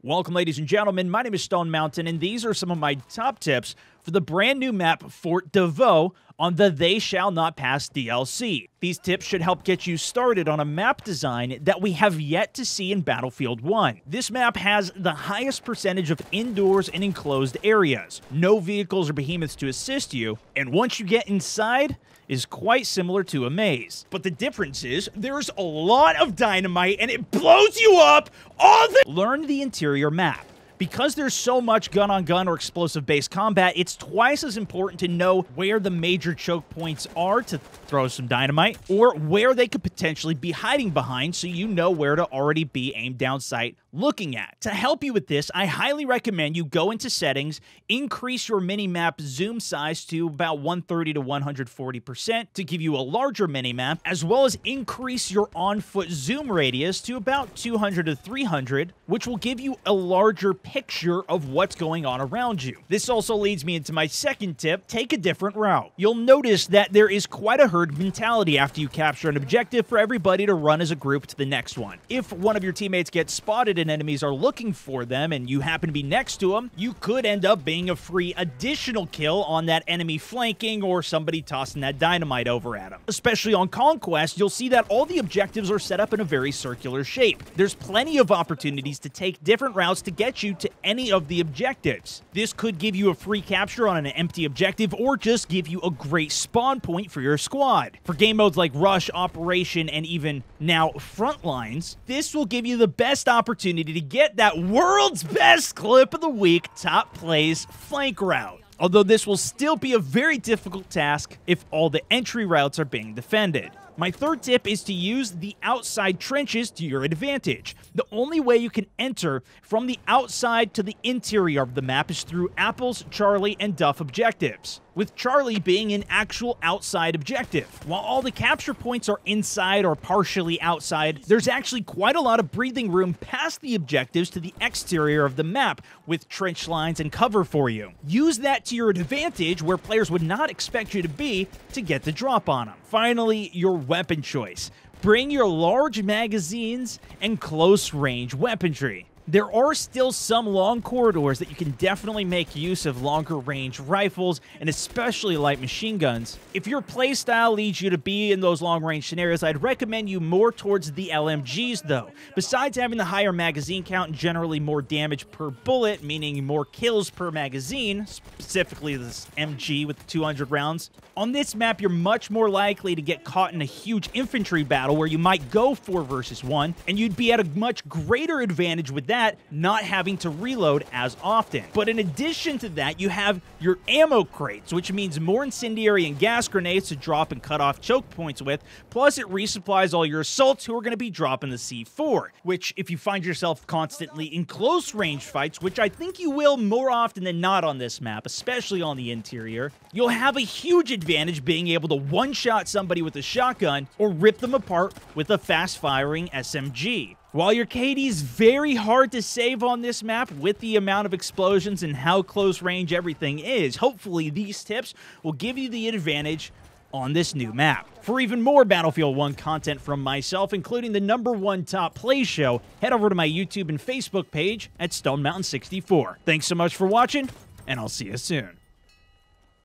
Welcome, ladies and gentlemen. My name is SwagMountain, and these are some of my top tips for the brand new map Fort de Vaux on the They Shall Not Pass DLC. These tips should help get you started on a map design that we have yet to see in Battlefield 1. This map has the highest percentage of indoors and enclosed areas, no vehicles or behemoths to assist you, and once you get inside, is quite similar to a maze. But the difference is, there's a lot of dynamite and it blows you up all the— Learn the interior map. Because there's so much gun-on-gun or explosive-based combat, it's twice as important to know where the major choke points are to throw some dynamite, or where they could potentially be hiding behind so you know where to already be aimed down sight looking at. To help you with this, I highly recommend you go into settings, increase your minimap zoom size to about 130 to 140% to give you a larger minimap, as well as increase your on-foot zoom radius to about 200 to 300, which will give you a larger picture of what's going on around you. This also leads me into my second tip: take a different route. You'll notice that there is quite a herd mentality after you capture an objective for everybody to run as a group to the next one. If one of your teammates gets spotted and enemies are looking for them and you happen to be next to them, you could end up being a free additional kill on that enemy flanking or somebody tossing that dynamite over at them. Especially on Conquest, you'll see that all the objectives are set up in a very circular shape. There's plenty of opportunities to take different routes to get you to any of the objectives. This could give you a free capture on an empty objective or just give you a great spawn point for your squad. For game modes like Rush, Operation, and even now Frontlines, this will give you the best opportunity to get that world's best clip of the week top plays flank route. Although this will still be a very difficult task if all the entry routes are being defended. My third tip is to use the outside trenches to your advantage. The only way you can enter from the outside to the interior of the map is through Apple's, Charlie, and Duff objectives, with Charlie being an actual outside objective. While all the capture points are inside or partially outside, there's actually quite a lot of breathing room past the objectives to the exterior of the map, with trench lines and cover for you. Use that to your advantage where players would not expect you to be to get the drop on them. Finally, your weapon choice. Bring your large magazines and close-range weaponry. There are still some long corridors that you can definitely make use of longer range rifles and especially light machine guns. If your playstyle leads you to be in those long range scenarios, I'd recommend you more towards the LMGs though. Besides having the higher magazine count and generally more damage per bullet, meaning more kills per magazine, specifically this MG with 200 rounds, on this map you're much more likely to get caught in a huge infantry battle where you might go 4 versus 1, and you'd be at a much greater advantage with that, not having to reload as often. But in addition to that, you have your ammo crates, which means more incendiary and gas grenades to drop and cut off choke points with, plus it resupplies all your assaults who are going to be dropping the C4, which if you find yourself constantly in close range fights, which I think you will more often than not on this map, especially on the interior, you'll have a huge advantage being able to one-shot somebody with a shotgun or rip them apart with a fast-firing SMG. While your KD is very hard to save on this map with the amount of explosions and how close range everything is, hopefully these tips will give you the advantage on this new map. For even more Battlefield 1 content from myself, including the #1 top play show, head over to my YouTube and Facebook page at SwagMountain 64. Thanks so much for watching, and I'll see you soon.